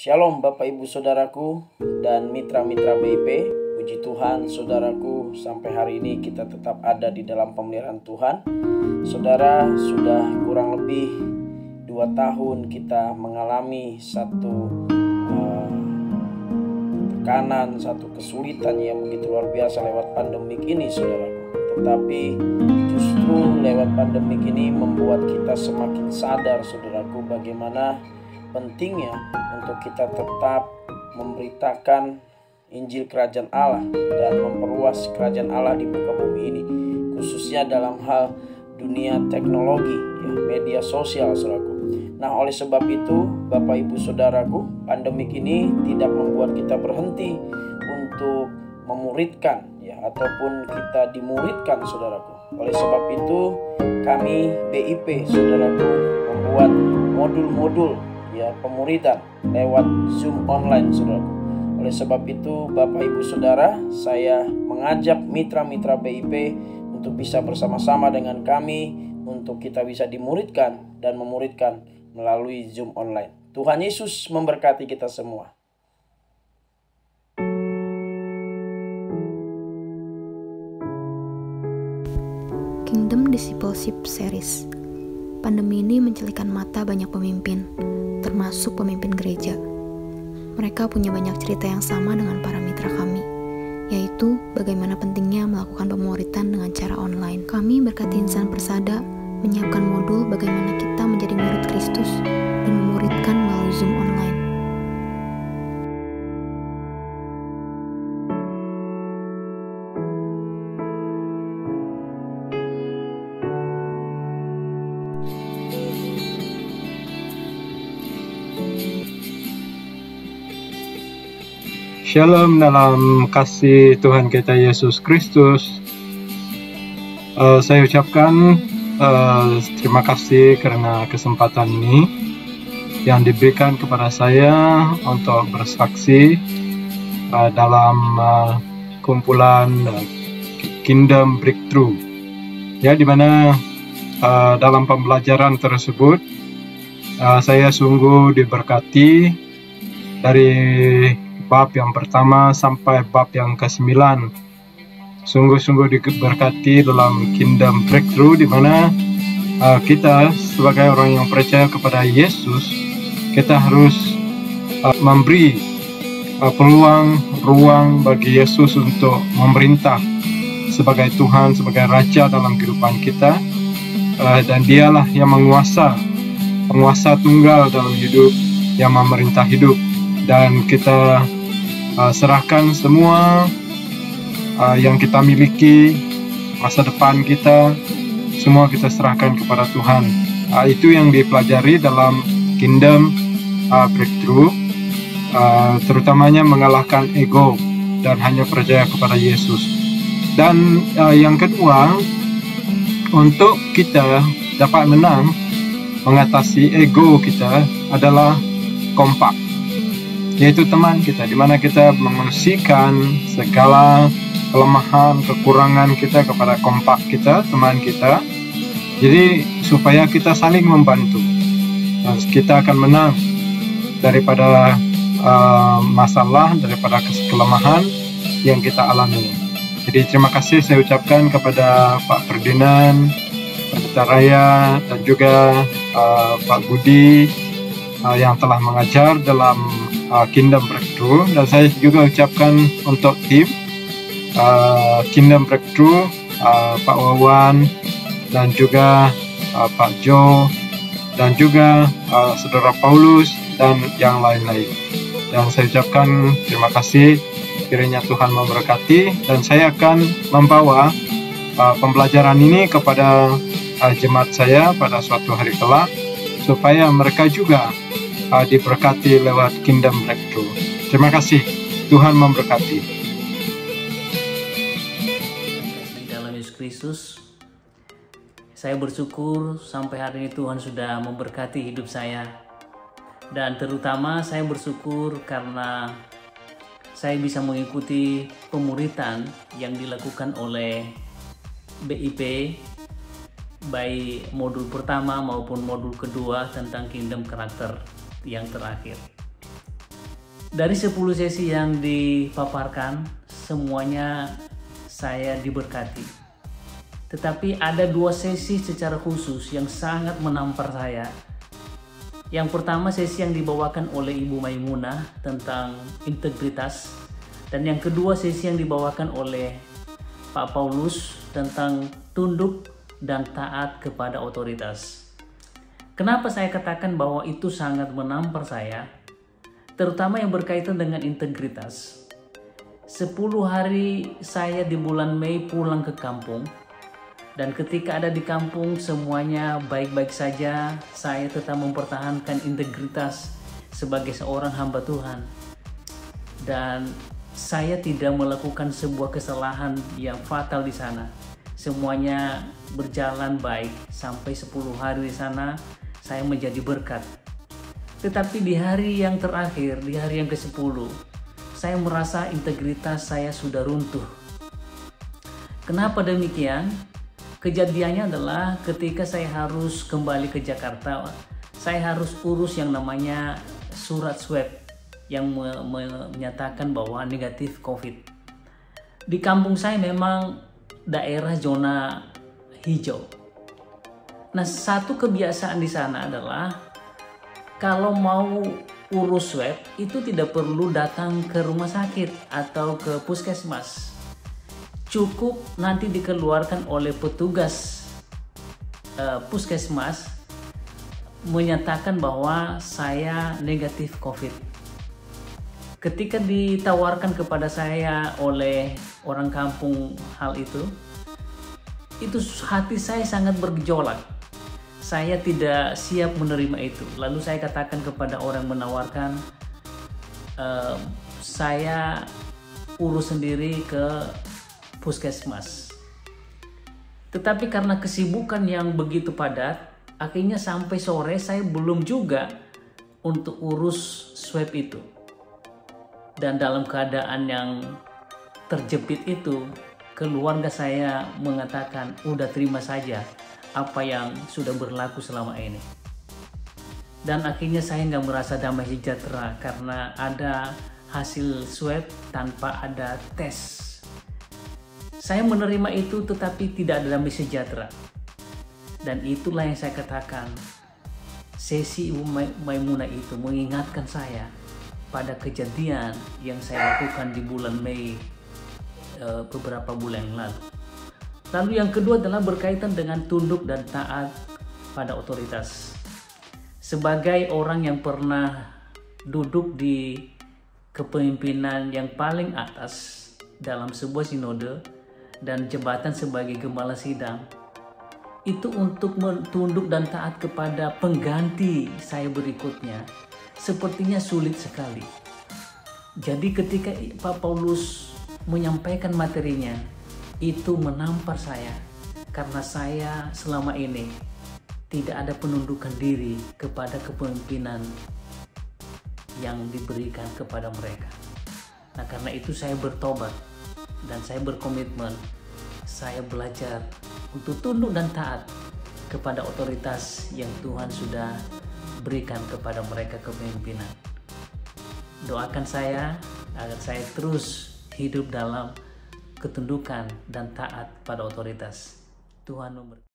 Shalom Bapak Ibu Saudaraku dan mitra-mitra BIP. Puji Tuhan saudaraku, sampai hari ini kita tetap ada di dalam pemeliharaan Tuhan. Saudara, sudah kurang lebih 2 tahun kita mengalami satu tekanan, satu kesulitan yang begitu luar biasa lewat pandemik ini saudaraku. Tetapi justru lewat pandemik ini membuat kita semakin sadar saudaraku bagaimana pentingnya untuk kita tetap memberitakan Injil Kerajaan Allah dan memperluas Kerajaan Allah di muka bumi ini, khususnya dalam hal dunia teknologi, media sosial saudaraku. Nah, oleh sebab itu Bapak Ibu Saudaraku, pandemik ini tidak membuat kita berhenti untuk memuridkan ataupun kita dimuridkan saudaraku. Oleh sebab itu kami BIP saudaraku membuat modul-modul pemuridan lewat Zoom online saudaraku. Oleh sebab itu Bapak Ibu Saudara, saya mengajak mitra-mitra BIP untuk bisa bersama-sama dengan kami untuk kita bisa dimuridkan dan memuridkan melalui Zoom online. Tuhan Yesus memberkati kita semua. Kingdom Discipleship Series. Pandemi ini mencelikan mata banyak pemimpin, termasuk pemimpin gereja. Mereka punya banyak cerita yang sama dengan para mitra kami, yaitu bagaimana pentingnya melakukan pemuridan dengan cara online. Kami berkati Insan Persada menyiapkan modul bagaimana kita menjadi murid Kristus dan memuridkan melalui Zoom online. Shalom dalam kasih Tuhan kita Yesus Kristus. Saya ucapkan terima kasih karena kesempatan ini yang diberikan kepada saya untuk bersaksi dalam kumpulan Kingdom Breakthrough. Ya, di mana dalam pembelajaran tersebut saya sungguh diberkati dari bab yang pertama sampai bab yang ke-9. Sungguh-sungguh diberkati dalam Kingdom Breakthrough, di mana kita sebagai orang yang percaya kepada Yesus, kita harus memberi ruang bagi Yesus untuk memerintah sebagai Tuhan, sebagai Raja dalam kehidupan kita, dan dialah yang penguasa tunggal dalam hidup, yang memerintah hidup, dan kita serahkan semua yang kita miliki, masa depan kita, semua kita serahkan kepada Tuhan. Itu yang dipelajari dalam Kingdom Breakthrough, terutamanya mengalahkan ego dan hanya percaya kepada Yesus. Dan yang kedua, untuk kita dapat menang mengatasi ego kita adalah kompak, yaitu teman kita, di mana kita mengungsikan segala kelemahan, kekurangan kita kepada kompak kita, teman kita. Jadi supaya kita saling membantu, dan kita akan menang daripada masalah, daripada kelemahan yang kita alami. Jadi terima kasih saya ucapkan kepada Pak Ferdinand, Pak Raya, dan juga Pak Budi yang telah mengajar dalam Kingdom Breakthrough, dan saya juga ucapkan untuk tim Kingdom Breakthrough, Pak Wawan, dan juga Pak Jo, dan juga Saudara Paulus, dan yang lain-lain. Dan saya ucapkan terima kasih, kiranya Tuhan memberkati, dan saya akan membawa pembelajaran ini kepada jemaat saya pada suatu hari kelak, supaya mereka juga diberkati lewat Kingdom Breakthrough. Terima kasih, Tuhan memberkati. Di dalam Yesus Kristus, saya bersyukur sampai hari ini Tuhan sudah memberkati hidup saya. Dan terutama saya bersyukur karena saya bisa mengikuti pemuridan yang dilakukan oleh BIP, baik modul pertama maupun modul kedua tentang Kingdom Karakter yang terakhir. Dari 10 sesi yang dipaparkan, semuanya saya diberkati. Tetapi ada 2 sesi secara khusus yang sangat menampar saya. Yang pertama sesi yang dibawakan oleh Ibu Maimunah tentang integritas. Dan yang kedua sesi yang dibawakan oleh Pak Paulus tentang tunduk dan taat kepada otoritas. Kenapa saya katakan bahwa itu sangat menampar saya? Terutama yang berkaitan dengan integritas. 10 hari saya di bulan Mei pulang ke kampung. Dan ketika ada di kampung semuanya baik-baik saja. Saya tetap mempertahankan integritas sebagai seorang hamba Tuhan. Dan saya tidak melakukan sebuah kesalahan yang fatal di sana. Semuanya berjalan baik sampai 10 hari di sana saya menjadi berkat. Tetapi di hari yang terakhir, di hari yang ke-10, saya merasa integritas saya sudah runtuh. Kenapa demikian? Kejadiannya adalah ketika saya harus kembali ke Jakarta, saya harus urus yang namanya surat swab yang menyatakan bahwa negatif COVID. Di kampung saya memang daerah zona hijau. Nah, satu kebiasaan di sana adalah kalau mau urus swab itu tidak perlu datang ke rumah sakit atau ke puskesmas. Cukup nanti dikeluarkan oleh petugas puskesmas menyatakan bahwa saya negatif COVID. Ketika ditawarkan kepada saya oleh orang kampung hal itu hati saya sangat bergejolak. Saya tidak siap menerima itu. Lalu saya katakan kepada orang menawarkan, saya urus sendiri ke puskesmas. Tetapi karena kesibukan yang begitu padat, akhirnya sampai sore saya belum juga untuk urus swab itu. Dan dalam keadaan yang terjepit itu, keluarga saya mengatakan, udah terima saja apa yang sudah berlaku selama ini. Dan akhirnya saya nggak merasa damai sejahtera karena ada hasil swab tanpa ada tes. Saya menerima itu tetapi tidak ada damai sejahtera. Dan itulah yang saya katakan, sesi Ibu Maimunah itu mengingatkan saya pada kejadian yang saya lakukan di bulan Mei beberapa bulan yang lalu. Lalu yang kedua adalah berkaitan dengan tunduk dan taat pada otoritas. Sebagai orang yang pernah duduk di kepemimpinan yang paling atas dalam sebuah sinode dan jabatan sebagai gembala sidang, itu untuk tunduk dan taat kepada pengganti saya berikutnya sepertinya sulit sekali. Jadi ketika Pak Paulus menyampaikan materinya, itu menampar saya karena saya selama ini tidak ada penundukan diri kepada kepemimpinan yang diberikan kepada mereka. Nah, karena itu saya bertobat dan saya berkomitmen, saya belajar untuk tunduk dan taat kepada otoritas yang Tuhan sudah berikan kepada mereka kepemimpinan. Doakan saya agar saya terus hidup dalam ketundukan dan taat pada otoritas. Tuhan memberkati.